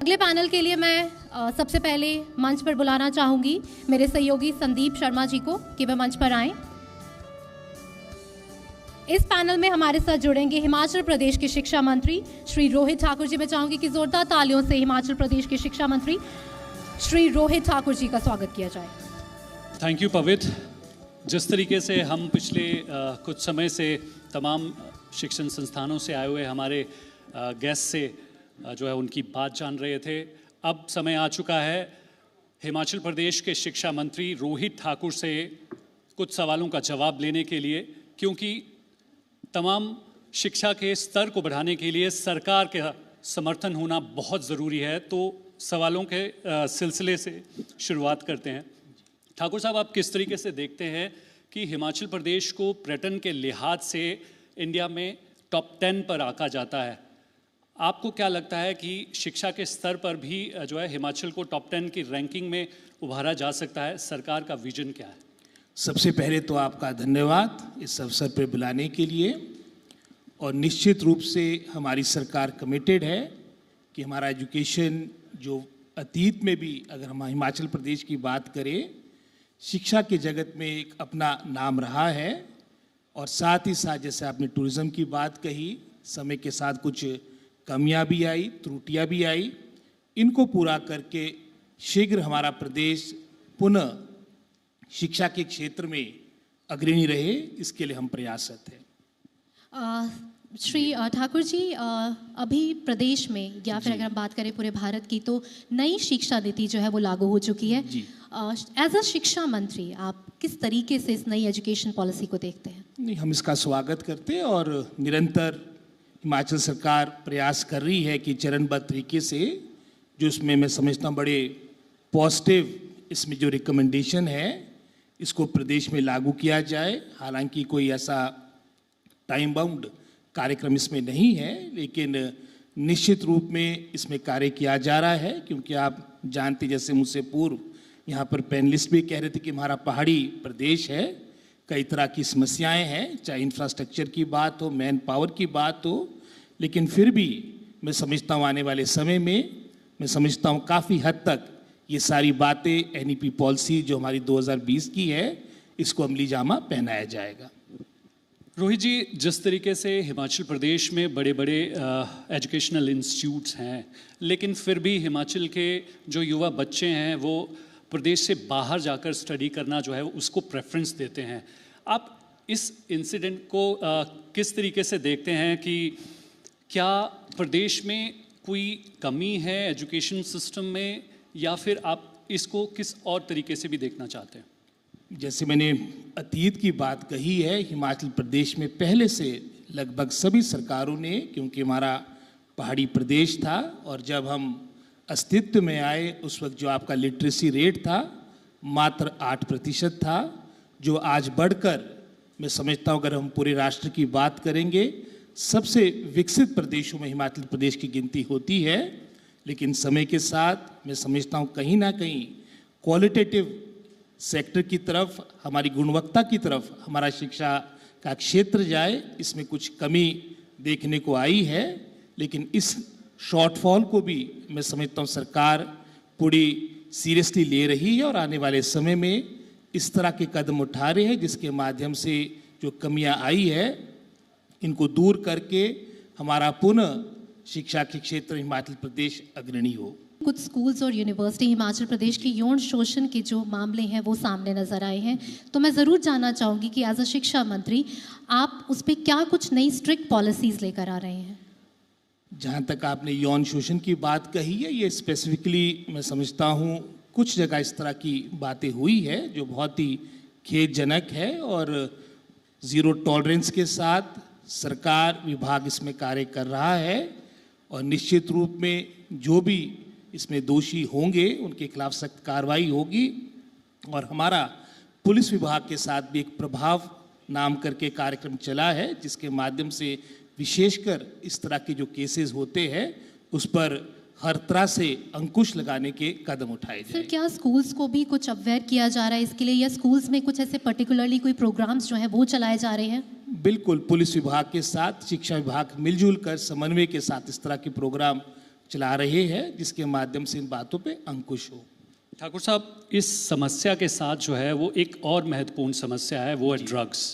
अगले पैनल के लिए मैं सबसे पहले मंच पर बुलाना चाहूंगी मेरे सहयोगी संदीप शर्मा जी को कि वे मंच पर आएं। इस पैनल में हमारे साथ जुड़ेंगे हिमाचल प्रदेश के शिक्षा मंत्री श्री रोहित ठाकुर जी। मैं चाहूंगी कि जोरदार तालियों से हिमाचल प्रदेश के शिक्षा मंत्री श्री रोहित ठाकुर जी का स्वागत किया जाए। थैंक यू पवित्र। जिस तरीके से हम पिछले कुछ समय से तमाम शिक्षण संस्थानों से आए हुए हमारे गेस्ट से जो है उनकी बात जान रहे थे, अब समय आ चुका है हिमाचल प्रदेश के शिक्षा मंत्री रोहित ठाकुर से कुछ सवालों का जवाब लेने के लिए, क्योंकि तमाम शिक्षा के स्तर को बढ़ाने के लिए सरकार का समर्थन होना बहुत ज़रूरी है। तो सवालों के सिलसिले से शुरुआत करते हैं। ठाकुर साहब, आप किस तरीके से देखते हैं कि हिमाचल प्रदेश को पर्यटन के लिहाज से इंडिया में टॉप 10 पर आंका जाता है? आपको क्या लगता है कि शिक्षा के स्तर पर भी जो है हिमाचल को टॉप 10 की रैंकिंग में उभारा जा सकता है? सरकार का विजन क्या है? सबसे पहले तो आपका धन्यवाद इस अवसर पर बुलाने के लिए, और निश्चित रूप से हमारी सरकार कमिटेड है कि हमारा एजुकेशन जो अतीत में भी, अगर हम हिमाचल प्रदेश की बात करें, शिक्षा के जगत में एक अपना नाम रहा है। और साथ ही साथ जैसे आपने टूरिज़्म की बात कही, समय के साथ कुछ कमियां भी आई, त्रुटियां भी आई, इनको पूरा करके शीघ्र हमारा प्रदेश पुनः शिक्षा के क्षेत्र में अग्रणी रहे, इसके लिए हम प्रयासरत हैं। श्री ठाकुर जी, अभी प्रदेश में या फिर अगर हम बात करें पूरे भारत की, तो नई शिक्षा नीति जो है वो लागू हो चुकी है। एज अ शिक्षा मंत्री आप किस तरीके से इस नई एजुकेशन पॉलिसी को देखते हैं? नहीं, हम इसका स्वागत करते हैं और निरंतर हिमाचल सरकार प्रयास कर रही है कि चरणबद्ध तरीके से, जो इसमें मैं समझता हूँ बड़े पॉजिटिव इसमें जो रिकमेंडेशन है, इसको प्रदेश में लागू किया जाए। हालांकि कोई ऐसा टाइम बाउंड कार्यक्रम इसमें नहीं है, लेकिन निश्चित रूप में इसमें कार्य किया जा रहा है। क्योंकि आप जानते, जैसे मुझसे पूर्व यहाँ पर पैनलिस्ट भी कह रहे थे कि हमारा पहाड़ी प्रदेश है, कई तरह की समस्याएं हैं, चाहे इंफ्रास्ट्रक्चर की बात हो, मैन पावर की बात हो, लेकिन फिर भी मैं समझता हूँ आने वाले समय में, मैं समझता हूँ काफ़ी हद तक ये सारी बातें एनईपी पॉलिसी जो हमारी 2020 की है, इसको अमली जामा पहनाया जाएगा। रोहित जी, जिस तरीके से हिमाचल प्रदेश में बड़े बड़े एजुकेशनल इंस्टीट्यूट्स हैं, लेकिन फिर भी हिमाचल के जो युवा बच्चे हैं वो प्रदेश से बाहर जाकर स्टडी करना जो है उसको प्रेफरेंस देते हैं। आप इस इंसिडेंट को किस तरीके से देखते हैं कि क्या प्रदेश में कोई कमी है एजुकेशन सिस्टम में, या फिर आप इसको किस और तरीके से भी देखना चाहते हैं? जैसे मैंने अतीत की बात कही है, हिमाचल प्रदेश में पहले से लगभग सभी सरकारों ने, क्योंकि हमारा पहाड़ी प्रदेश था और जब हम अस्तित्व में आए उस वक्त जो आपका लिटरेसी रेट था मात्र 8% था, जो आज बढ़कर मैं समझता हूँ अगर हम पूरे राष्ट्र की बात करेंगे सबसे विकसित प्रदेशों में हिमाचल प्रदेश की गिनती होती है। लेकिन समय के साथ मैं समझता हूँ कहीं ना कहीं क्वालिटेटिव सेक्टर की तरफ, हमारी गुणवत्ता की तरफ हमारा शिक्षा का क्षेत्र जाए, इसमें कुछ कमी देखने को आई है। लेकिन इस शॉर्टफॉल को भी मैं समझता हूँ सरकार पूरी सीरियसली ले रही है और आने वाले समय में इस तरह के कदम उठा रहे हैं जिसके माध्यम से जो कमियां आई है इनको दूर करके हमारा पुनः शिक्षा के क्षेत्र हिमाचल प्रदेश अग्रणी हो। कुछ स्कूल्स और यूनिवर्सिटी हिमाचल प्रदेश के यौन शोषण के जो मामले हैं वो सामने नजर आए हैं, तो मैं ज़रूर जानना चाहूँगी कि एज अ शिक्षा मंत्री आप उस पर क्या कुछ नई स्ट्रिक्ट पॉलिसीज़ लेकर आ रहे हैं? जहाँ तक आपने यौन शोषण की बात कही है, ये स्पेसिफिकली मैं समझता हूँ कुछ जगह इस तरह की बातें हुई है जो बहुत ही खेदजनक है, और ज़ीरो टॉलरेंस के साथ सरकार विभाग इसमें कार्य कर रहा है। और निश्चित रूप में जो भी इसमें दोषी होंगे उनके खिलाफ सख्त कार्रवाई होगी। और हमारा पुलिस विभाग के साथ भी एक प्रभाव नाम करके कार्यक्रम चला है, जिसके माध्यम से विशेषकर इस तरह के जो केसेस होते हैं उस पर हर तरह से अंकुश लगाने के कदम उठाए जाए। सर, क्या स्कूल्स को भी कुछ अवेयर किया जा रहा है इसके लिए, या स्कूल्स में कुछ ऐसे पर्टिकुलरली कोई प्रोग्राम्स जो हैं वो चलाए जा रहे हैं? बिल्कुल, पुलिस विभाग के साथ शिक्षा विभाग मिलजुल कर समन्वय के साथ इस तरह के प्रोग्राम चला रहे हैं, जिसके माध्यम से इन बातों पे अंकुश हो। ठाकुर साहब, इस समस्या के साथ जो है वो एक और महत्वपूर्ण समस्या है, वो है ड्रग्स।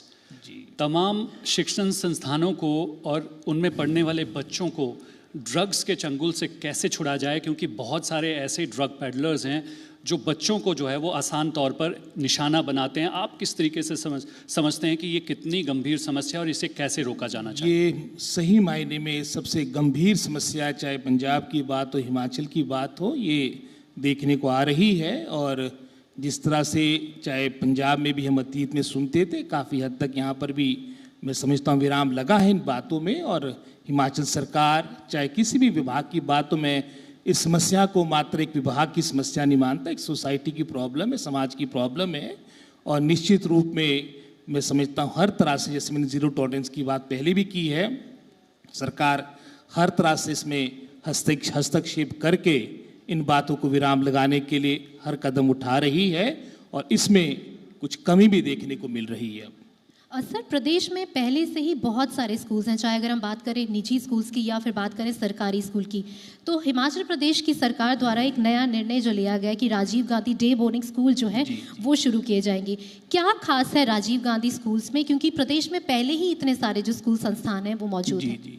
जी। तमाम शिक्षण संस्थानों को और उनमें पढ़ने वाले बच्चों को ड्रग्स के चंगुल से कैसे छुड़ा जाए, क्योंकि बहुत सारे ऐसे ड्रग पेडलर्स हैं जो बच्चों को जो है वो आसान तौर पर निशाना बनाते हैं। आप किस तरीके से समझते हैं कि ये कितनी गंभीर समस्या है और इसे कैसे रोका जाना चाहिए? ये सही मायने में सबसे गंभीर समस्या, चाहे पंजाब की बात हो, हिमाचल की बात हो, ये देखने को आ रही है। और जिस तरह से चाहे पंजाब में भी हम अतीत में सुनते थे, काफ़ी हद तक यहाँ पर भी मैं समझता हूँ विराम लगा है इन बातों में। और हिमाचल सरकार चाहे किसी भी विभाग की बात, तो मैं इस समस्या को मात्र एक विभाग की समस्या नहीं मानता, एक सोसाइटी की प्रॉब्लम है, समाज की प्रॉब्लम है। और निश्चित रूप में मैं समझता हूँ हर तरह से, जैसे मैंने जीरो टॉलरेंस की बात पहले भी की है, सरकार हर तरह से इसमें हस्तक्षेप करके इन बातों को विराम लगाने के लिए हर कदम उठा रही है, और इसमें कुछ कमी भी देखने को मिल रही है। सर, प्रदेश में पहले से ही बहुत सारे स्कूल्स हैं, चाहे अगर हम बात करें निजी स्कूल्स की या फिर बात करें सरकारी स्कूल की। तो हिमाचल प्रदेश की सरकार द्वारा एक नया निर्णय जो लिया गया है कि Rajiv Gandhi day boarding school जो है वो शुरू किए जाएंगे। क्या खास है राजीव गांधी स्कूल्स में, क्योंकि प्रदेश में पहले ही इतने सारे जो स्कूल संस्थान हैं वो मौजूद हैं? जी,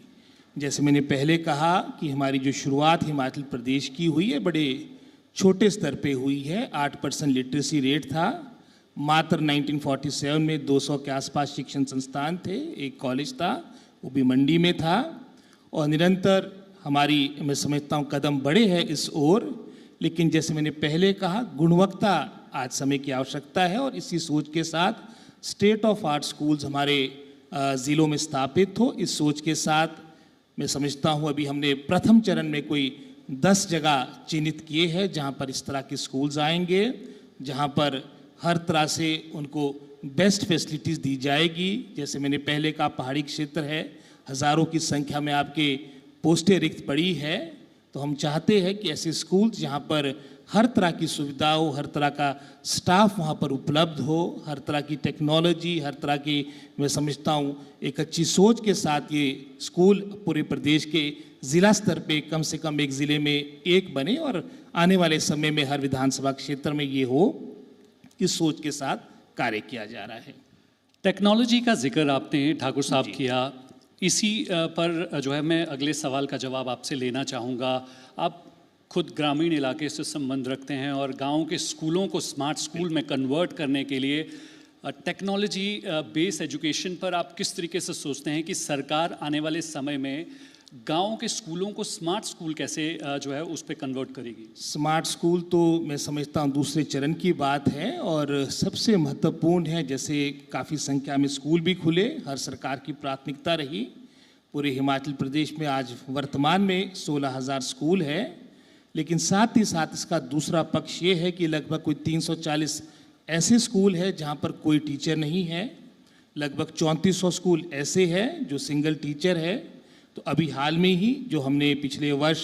जैसे मैंने पहले कहा कि हमारी जो शुरुआत हिमाचल प्रदेश की हुई है, बड़े छोटे स्तर पे हुई है। 8% लिटरेसी रेट था। मात्र 1947 में 200 के आसपास शिक्षण संस्थान थे, एक कॉलेज था, वो भी मंडी में था। और निरंतर हमारी, मैं समझता हूँ, कदम बढ़े हैं इस ओर। लेकिन जैसे मैंने पहले कहा, गुणवत्ता आज समय की आवश्यकता है, और इसी सोच के साथ स्टेट ऑफ आर्ट स्कूल्स हमारे ज़िलों में स्थापित हो। इस सोच के साथ मैं समझता हूँ अभी हमने प्रथम चरण में कोई 10 जगह चिन्हित किए हैं जहाँ पर इस तरह के स्कूल्स आएंगे, जहाँ पर हर तरह से उनको बेस्ट फैसिलिटीज़ दी जाएगी। जैसे मैंने पहले कहा, पहाड़ी क्षेत्र है, हज़ारों की संख्या में आपके पोस्टें रिक्त पड़ी है। तो हम चाहते हैं कि ऐसे स्कूल्स जहाँ पर हर तरह की सुविधा हो, हर तरह का स्टाफ वहाँ पर उपलब्ध हो, हर तरह की टेक्नोलॉजी, हर तरह की, मैं समझता हूँ, एक अच्छी सोच के साथ ये स्कूल पूरे प्रदेश के ज़िला स्तर पे कम से कम एक ज़िले में एक बने, और आने वाले समय में हर विधानसभा क्षेत्र में ये हो। इस सोच के साथ कार्य किया जा रहा है। टेक्नोलॉजी का जिक्र आपने ठाकुर साहब किया, इसी पर जो है मैं अगले सवाल का जवाब आपसे लेना चाहूँगा। आप खुद ग्रामीण इलाके से संबंध रखते हैं और गाँव के स्कूलों को स्मार्ट स्कूल में कन्वर्ट करने के लिए टेक्नोलॉजी बेस्ड एजुकेशन पर आप किस तरीके से सोचते हैं कि सरकार आने वाले समय में गाँव के स्कूलों को स्मार्ट स्कूल कैसे जो है उस पर कन्वर्ट करेगी? स्मार्ट स्कूल तो मैं समझता हूँ दूसरे चरण की बात है, और सबसे महत्वपूर्ण है, जैसे काफ़ी संख्या में स्कूल भी खुले, हर सरकार की प्राथमिकता रही। पूरे हिमाचल प्रदेश में आज वर्तमान में 16,000 स्कूल है। लेकिन साथ ही साथ इसका दूसरा पक्ष ये है कि लगभग कोई 340 ऐसे स्कूल है जहाँ पर कोई टीचर नहीं है। लगभग 3400 स्कूल ऐसे हैं जो सिंगल टीचर है। तो अभी हाल में ही जो हमने पिछले वर्ष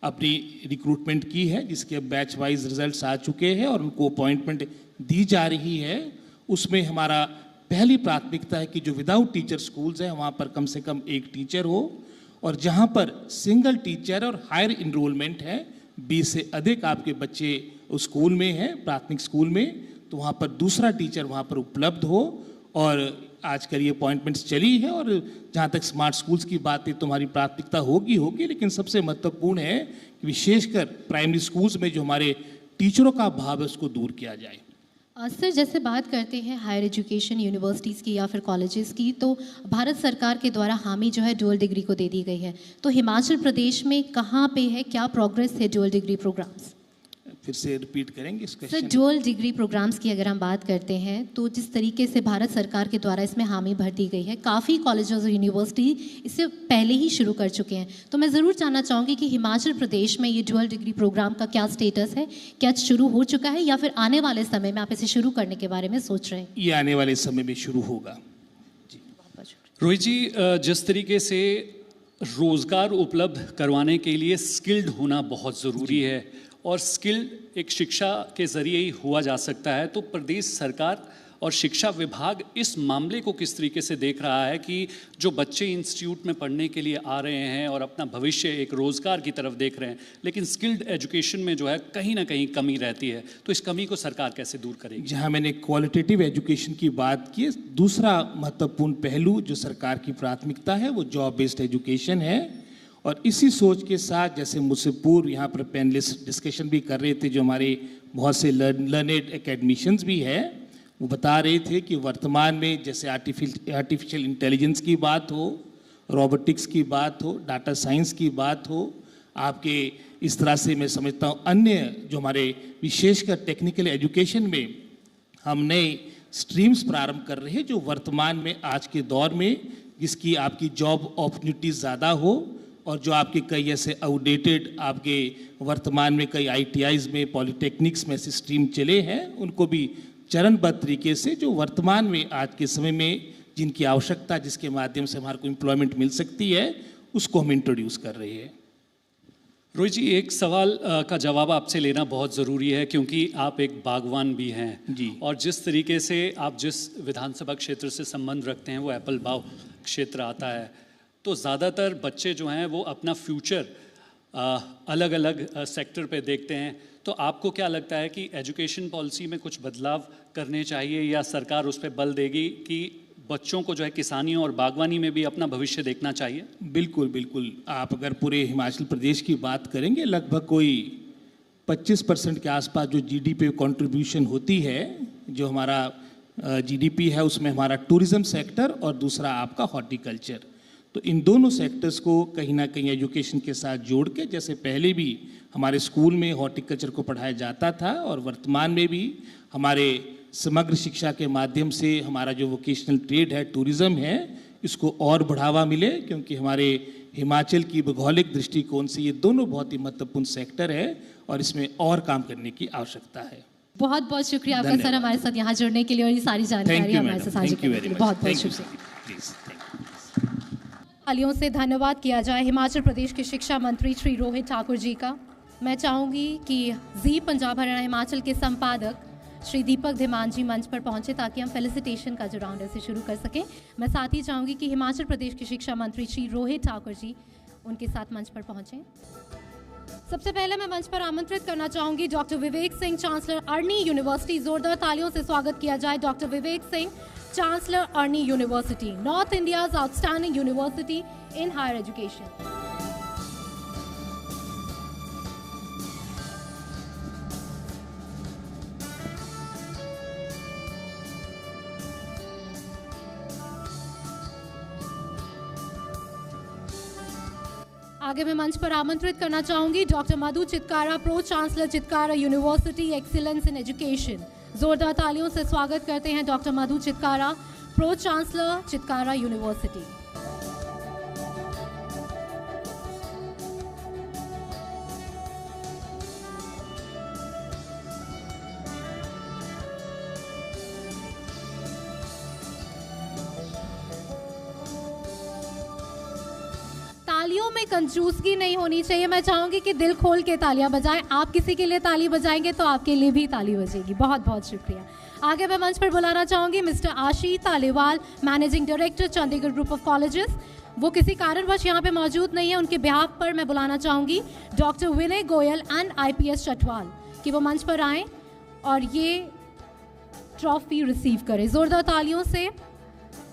अपनी रिक्रूटमेंट की है, जिसके बैच वाइज रिजल्ट्स आ चुके हैं और उनको अपॉइंटमेंट दी जा रही है, उसमें हमारा पहली प्राथमिकता है कि जो विदाउट टीचर स्कूल्स हैं वहाँ पर कम से कम एक टीचर हो, और जहाँ पर सिंगल टीचर और हायर इनरोलमेंट है, 20 से अधिक आपके बच्चे उस स्कूल में हैं, प्राथमिक स्कूल में, तो वहाँ पर दूसरा टीचर वहाँ पर उपलब्ध हो। और आजकल ये अपॉइंटमेंट्स चली है। और जहाँ तक स्मार्ट स्कूल्स की बात है, तुम्हारी प्राथमिकता होगी, लेकिन सबसे महत्वपूर्ण है कि विशेषकर प्राइमरी स्कूल्स में जो हमारे टीचरों का अभाव है उसको दूर किया जाए। सर, जैसे बात करते हैं हायर एजुकेशन यूनिवर्सिटीज़ की या फिर कॉलेजेस की, तो भारत सरकार के द्वारा हामी जो है डुअल डिग्री को दे दी गई है। तो हिमाचल प्रदेश में कहाँ पे है, क्या प्रोग्रेस है डुअल डिग्री प्रोग्राम्स? फिर से रिपीट करेंगे इस sir, question? Dual degree programmes की अगर हम बात करते हैं, तो जिस तरीके से भारत सरकार के द्वारा इसमें हामी भर दी गई है, काफ़ी कॉलेजेस और यूनिवर्सिटी इससे पहले ही शुरू कर चुके हैं। तो मैं ज़रूर जानना चाहूँगी कि हिमाचल प्रदेश में ये डुअल डिग्री प्रोग्राम का क्या स्टेटस है, क्या शुरू हो चुका है या फिर आने वाले समय में आप इसे शुरू करने के बारे में सोच रहे हैं? ये आने वाले समय में शुरू होगा। रोहित जी, जिस तरीके से रोज़गार उपलब्ध करवाने के लिए स्किल्ड होना बहुत ज़रूरी है और स्किल एक शिक्षा के ज़रिए ही हुआ जा सकता है, तो प्रदेश सरकार और शिक्षा विभाग इस मामले को किस तरीके से देख रहा है कि जो बच्चे इंस्टीट्यूट में पढ़ने के लिए आ रहे हैं और अपना भविष्य एक रोज़गार की तरफ देख रहे हैं, लेकिन स्किल्ड एजुकेशन में जो है कहीं ना कहीं कमी रहती है, तो इस कमी को सरकार कैसे दूर करेगी? जहां मैंने क्वालिटेटिव एजुकेशन की बात की, दूसरा महत्वपूर्ण पहलू जो सरकार की प्राथमिकता है वो जॉब बेस्ड एजुकेशन है। और इसी सोच के साथ, जैसे मुझसे पूर्व यहाँ पर पैनलिस्ट डिस्कशन भी कर रहे थे, जो हमारे बहुत से लर्नेड एकेडमिशियंस भी है, वो बता रहे थे कि वर्तमान में जैसे आर्टिफिशियल इंटेलिजेंस की बात हो, रोबोटिक्स की बात हो, डाटा साइंस की बात हो, आपके इस तरह से मैं समझता हूँ अन्य जो हमारे विशेषकर टेक्निकल एजुकेशन में हम नए स्ट्रीम्स प्रारंभ कर रहे हैं, जो वर्तमान में आज के दौर में जिसकी आपकी जॉब अपॉर्चुनिटीज ज़्यादा हो, और जो आपके कई ऐसे आउटडेटेड आपके वर्तमान में कई ITIs में, पॉलिटेक्निक्स में ऐसे स्ट्रीम चले हैं, उनको भी चरणबद्ध तरीके से जो वर्तमान में आज के समय में जिनकी आवश्यकता, जिसके माध्यम से हमारे को एम्प्लॉयमेंट मिल सकती है, उसको हम इंट्रोड्यूस कर रहे हैं। रोहित जी, एक सवाल का जवाब आपसे लेना बहुत ज़रूरी है, क्योंकि आप एक बागवान भी हैं जी। और जिस तरीके से आप जिस विधानसभा क्षेत्र से संबंध रखते हैं वो एप्पल बाग क्षेत्र आता है, तो ज़्यादातर बच्चे जो हैं वो अपना फ्यूचर अलग अलग सेक्टर पे देखते हैं। तो आपको क्या लगता है कि एजुकेशन पॉलिसी में कुछ बदलाव करने चाहिए, या सरकार उस पर बल देगी कि बच्चों को जो है किसानी और बागवानी में भी अपना भविष्य देखना चाहिए? बिल्कुल बिल्कुल। आप अगर पूरे हिमाचल प्रदेश की बात करेंगे, लगभग कोई 25% के आसपास जो GDP कंट्रीब्यूशन होती है, जो हमारा GDP है, उसमें हमारा टूरिज्म सेक्टर और दूसरा आपका हॉर्टिकल्चर। तो इन दोनों सेक्टर्स को कहीं ना कहीं एजुकेशन के साथ जोड़ के, जैसे पहले भी हमारे स्कूल में हॉर्टिकल्चर को पढ़ाया जाता था, और वर्तमान में भी हमारे समग्र शिक्षा के माध्यम से हमारा जो वोकेशनल ट्रेड है, टूरिज्म है, इसको और बढ़ावा मिले, क्योंकि हमारे हिमाचल की भौगोलिक दृष्टिकोण से ये दोनों बहुत ही महत्वपूर्ण सेक्टर है और इसमें और काम करने की आवश्यकता है। बहुत बहुत शुक्रिया आपका सर हमारे साथ यहाँ जुड़ने के लिए और ये सारी जानकारी हमारे साथ साझा करने के लिए। बहुत बहुत शुक्रिया। तालियों से धन्यवाद किया जाए हिमाचल प्रदेश के शिक्षा मंत्री श्री रोहित ठाकुर जी का। मैं चाहूँगी कि जी पंजाब हरियाणा हिमाचल के संपादक श्री दीपक धीमान जी मंच पर पहुंचे, ताकि हम फेलिसिटेशन का जो राउंड है उसे शुरू कर सकें। मैं साथ ही चाहूँगी कि हिमाचल प्रदेश के शिक्षा मंत्री श्री रोहित ठाकुर जी उनके साथ मंच पर पहुंचें। सबसे पहले मैं मंच पर आमंत्रित करना चाहूँगी doctor Vivek Singh, chancellor Arni university. जोरदार तालियों से स्वागत किया जाए doctor Vivek Singh, Chancellor Arni University, North India's outstanding university in higher education. आगे मैं मंच पर आमंत्रित करना चाहूंगी doctor Madhu Chitkara, pro chancellor Chitkara university, excellence in education. जोरदार तालियों से स्वागत करते हैं doctor Madhu Chitkara, pro chancellor Chitkara university. तालियों में कंजूसगी नहीं होनी चाहिए। मैं चाहूंगी कि दिल खोल के तालियां बजाएं। आप किसी के लिए ताली बजाएंगे तो आपके लिए भी ताली बजेगी। बहुत बहुत शुक्रिया। आगे मैं मंच पर बुलाना चाहूंगी mister Ashish Talewal, managing director Chandigarh group of colleges. वो किसी कारणवश यहाँ पे मौजूद नहीं है, उनके बिहाफ पर मैं बुलाना चाहूंगी doctor Vinay Goyal and IPS Chatwal कि वो मंच पर आएँ और ये ट्रॉफी रिसीव करें। जोरदार तालियों से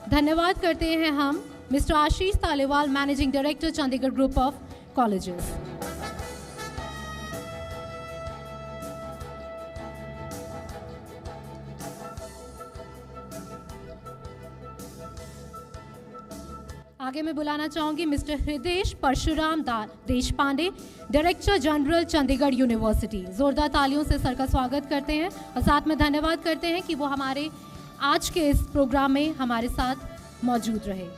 धन्यवाद करते हैं हम mister Ashish Talewal, managing director Chandigarh group of colleges. आगे मैं बुलाना चाहूंगी mister Hridesh Parshuram Deshpande, director general Chandigarh university. जोरदार तालियों से सर का स्वागत करते हैं और साथ में धन्यवाद करते हैं कि वो हमारे आज के इस प्रोग्राम में हमारे साथ मौजूद रहे।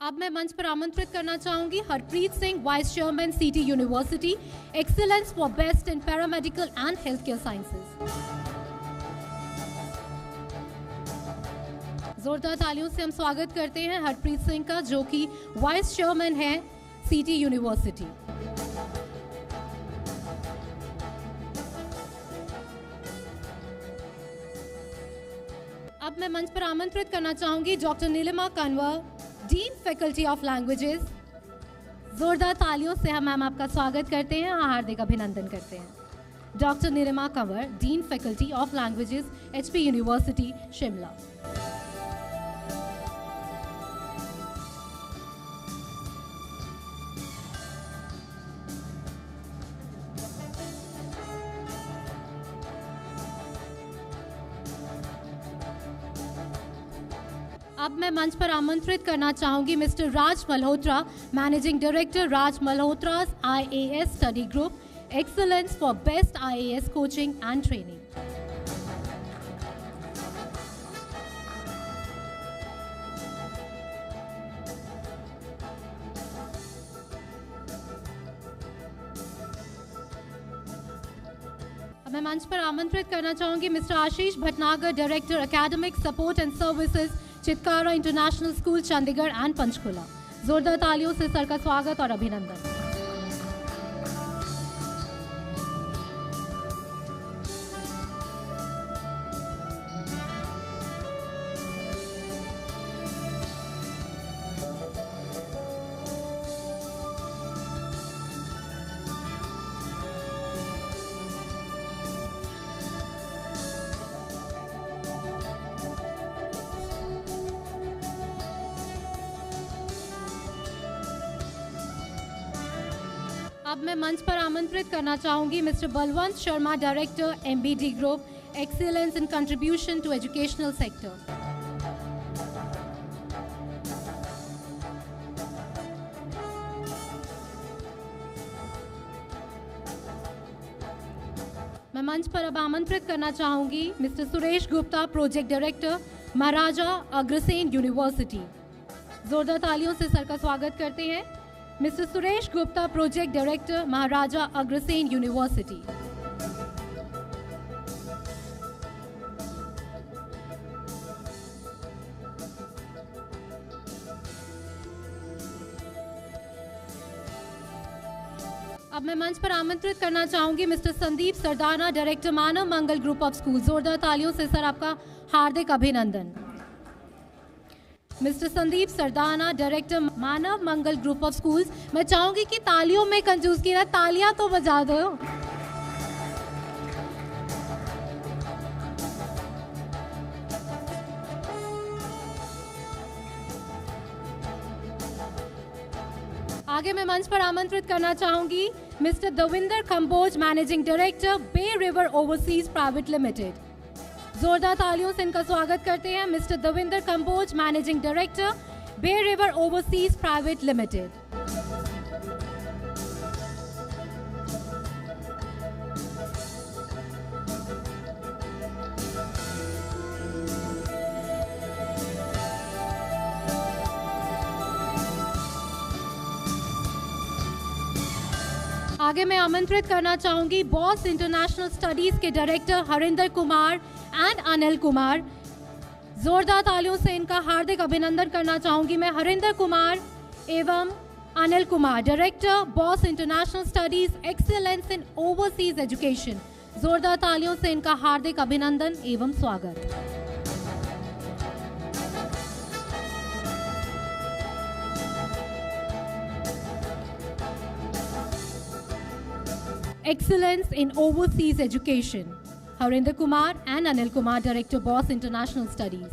अब मैं मंच पर आमंत्रित करना चाहूंगी Harpreet Singh, vice chairman CT university, excellence for best in paramedical and health care sciences. जोरदार तालियों से हम स्वागत करते हैं हरप्रीत सिंह का, जो कि वाइस चेयरमैन है CT यूनिवर्सिटी। मंच पर आमंत्रित करना चाहूंगी doctor Neelima Kanwar, dean faculty of languages. जोरदार तालियों से हम मैम आपका स्वागत करते हैं, हार्दिक अभिनंदन करते हैं। Doctor Neelima Kanwar, dean faculty of languages, HP university Shimla. अब मैं मंच पर आमंत्रित करना चाहूंगी mister Raj Malhotra, managing director Raj Malhotra IAS study group, excellence for best IAS coaching and training. मैं मंच पर आमंत्रित करना चाहूंगी mister Ashish Bhatnagar, director academic support and services, Chitkara international school, Chandigarh and Panchkula. जोरदार तालियों से सर का स्वागत और अभिनंदन। अब मैं मंच पर आमंत्रित करना चाहूंगी mister Balwant Sharma, director MBD group, excellence in contribution to educational sector. मैं मंच पर अब आमंत्रित करना चाहूंगी mister Suresh Gupta, project director, Maharaja Agrasen university. जोरदार तालियों से सर का स्वागत करते हैं mister Suresh Gupta, project director, Maharaja Agrasen university. अब मैं मंच पर आमंत्रित करना चाहूंगी mister Sandeep Sardana, director, Manav Mangal group of school. जोरदार तालियों से सर आपका हार्दिक अभिनंदन। Mister Sandeep Sardana, director, Manav Mangal group of schools. मैं चाहूंगी कि तालियों में कंजूस की ना, तालियां तो बजा दो। आगे मैं मंच पर आमंत्रित करना चाहूंगी mister Davinder Kamboj, managing director, bay river overseas private limited. जोरदार तालियों से इनका स्वागत करते हैं mister Davinder Kamboj, managing director, bay river overseas private limited. आगे मैं आमंत्रित करना चाहूंगी बॉस इंटरनेशनल स्टडीज के डायरेक्टर हरिंदर कुमार एंड अनिल कुमार। जोरदार तालियों से इनका हार्दिक अभिनंदन करना चाहूंगी मैं, हरिंदर कुमार एवं Anil Kumar, director, boss international studies, excellence in overseas education. जोरदार तालियों से इनका हार्दिक अभिनंदन एवं स्वागत। Excellence in Overseas Education, Harinder Kumar and Anil Kumar, Director, Boss International Studies.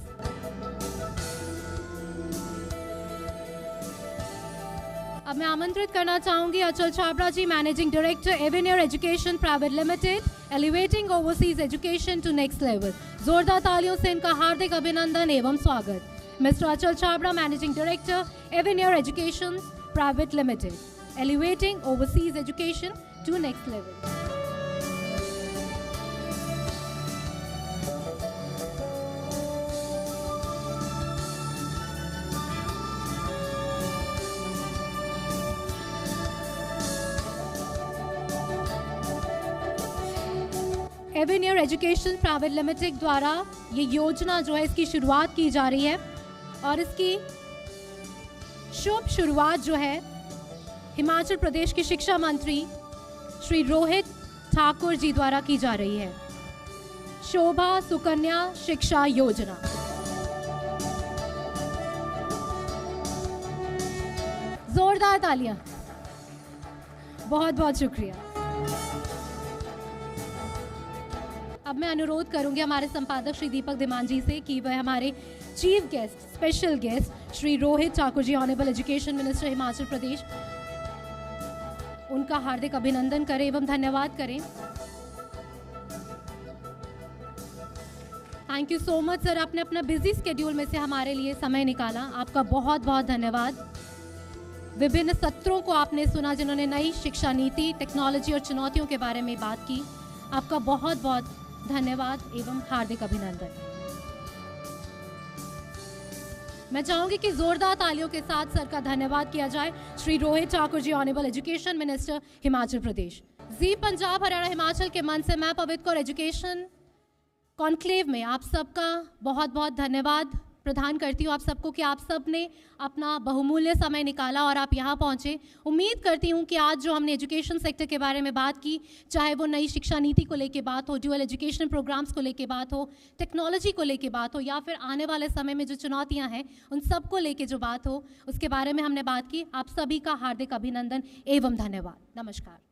अब मैं आमंत्रित करना चाहूंगी Achal Chhabra ji, managing director, Avenure education private limited, elevating overseas education to next level. जोरदार तालियों से इनका हार्दिक अभिनंदन एवं स्वागत। Mister Achal Chhabra, managing director, Avenure education private limited, elevating overseas education to next level. Avenure education private limited द्वारा ये योजना जो है इसकी शुरुआत की जा रही है और इसकी शुभ शुरुआत जो है हिमाचल प्रदेश के शिक्षा मंत्री श्री रोहित ठाकुर जी द्वारा की जा रही है। शोभा सुकन्या शिक्षा योजना। जोरदार तालियां। बहुत बहुत शुक्रिया। अब मैं अनुरोध करूंगी हमारे संपादक श्री दीपक धीमान जी से कि वह हमारे chief guest, special guest Shri Rohit Thakur ji, honourable education minister Himachal Pradesh, उनका हार्दिक अभिनंदन करें एवं धन्यवाद करें। Thank you so much sir, आपने अपना बिजी स्केड्यूल में से हमारे लिए समय निकाला, आपका बहुत बहुत धन्यवाद। विभिन्न सत्रों को आपने सुना जिन्होंने नई शिक्षा नीति, टेक्नोलॉजी और चुनौतियों के बारे में बात की, आपका बहुत बहुत धन्यवाद एवं हार्दिक अभिनंदन। मैं चाहूंगी कि जोरदार तालियों के साथ सर का धन्यवाद किया जाए। Shri Rohit Thakur ji, honourable education minister Himachal प्रदेश। जी पंजाब हरियाणा हिमाचल के मन से मैं पवित्र कौर एजुकेशन कॉन्क्लेव में आप सबका बहुत बहुत धन्यवाद प्रदान करती हूँ आप सबको कि आप सब ने अपना बहुमूल्य समय निकाला और आप यहाँ पहुँचे। उम्मीद करती हूँ कि आज जो हमने एजुकेशन सेक्टर के बारे में बात की, चाहे वो नई शिक्षा नीति को लेके बात हो, ड्यूअल एजुकेशन प्रोग्राम्स को लेके बात हो, टेक्नोलॉजी को लेके बात हो, या फिर आने वाले समय में जो चुनौतियाँ हैं उन सब को लेके जो बात हो, उसके बारे में हमने बात की। आप सभी का हार्दिक अभिनंदन एवं धन्यवाद। नमस्कार।